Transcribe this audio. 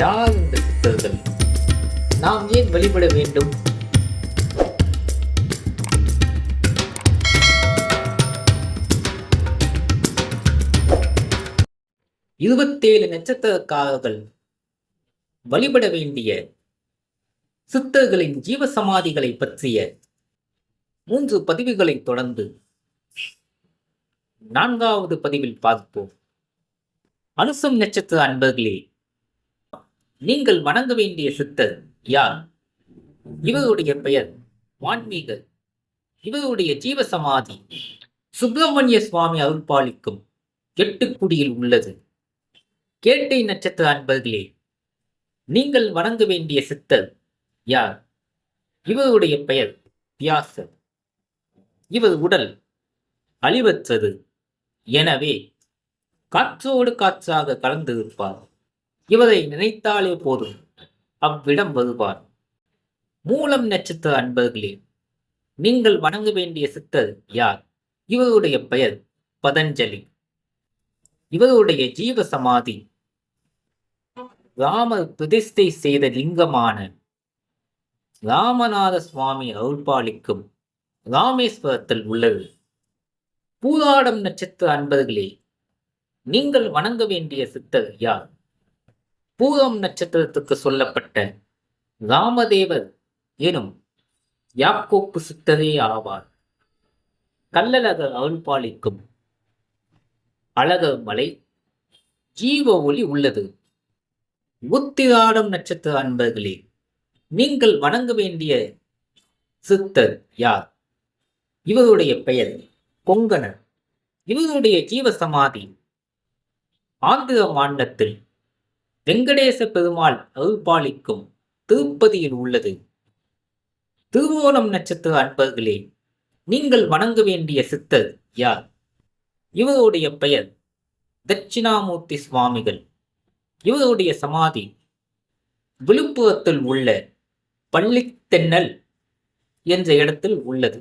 யார் இந்த சித்தர்கள்? நாம் ஏன் வழிபட வேண்டும்? 27 நட்சத்திரக்காரர்கள் வழிபட வேண்டிய சித்தர்களின் ஜீவசமாதிகளை பற்றிய 3 பதிவுகளை தொடர்ந்து 4வது பதிவில் பார்ப்போம். அனுசம் நட்சத்திர அன்பர்களே, நீங்கள் வணங்க வேண்டிய சித்தர் யார்? இவருடைய பெயர் வான்மீகர். இவருடைய ஜீவசமாதி சுப்பிரமணிய சுவாமி அருள்பாலிக்கும் எட்டுக்குடியில் உள்ளது. கேட்டை நட்சத்திர அன்பர்களே, நீங்கள் வணங்க வேண்டிய சித்தர் யார்? இவருடைய பெயர் வியாசர். இவர் உடல் அழிவற்றது, எனவே காற்றோடு காற்றாக கலந்திருப்பார். இவரை நினைத்தாலே போதும், அவ்விடம் வருவார். மூலம் நட்சத்திர அன்பர்களே, நீங்கள் வணங்க வேண்டிய சித்தர் யார்? இவருடைய பெயர் பதஞ்சலி. இவருடைய ஜீவ சமாதி ராமர் பிரதிஷ்டை செய்த லிங்கமான ராமநாத சுவாமி அருள்பாலிக்கும் ராமேஸ்வரத்தில் உள்ளது. பூராடம் நட்சத்திர அன்பர்களே, நீங்கள் வணங்க வேண்டிய சித்தர் யார்? பூரம் நட்சத்திரத்துக்கு சொல்லப்பட்ட ராமதேவர் எனும் யாக்கோப்பு சித்தரே ஆவார். கள்ளழகர் அருள்பாலிக்கும் அழகர் மலை ஜீவ ஒளி உள்ளது. உத்திராடம் நட்சத்திர அன்பர்களே, நீங்கள் வணங்க வேண்டிய சித்தர் யார்? இவருடைய பெயர் கொங்கணர். இவருடைய ஜீவ சமாதி ஆந்திர மாநிலத்தில் வெங்கடேச பெருமாள் அருள்பாலிக்கும் திருப்பதியில் உள்ளது. திருவோணம் நட்சத்திர அன்பர்களே, நீங்கள் வணங்க வேண்டிய சித்தர் யார்? இவருடைய பெயர் தட்சிணாமூர்த்தி சுவாமிகள். இவருடைய சமாதி விழுப்புரத்தில் உள்ள பள்ளித்தென்னல் என்ற இடத்தில் உள்ளது.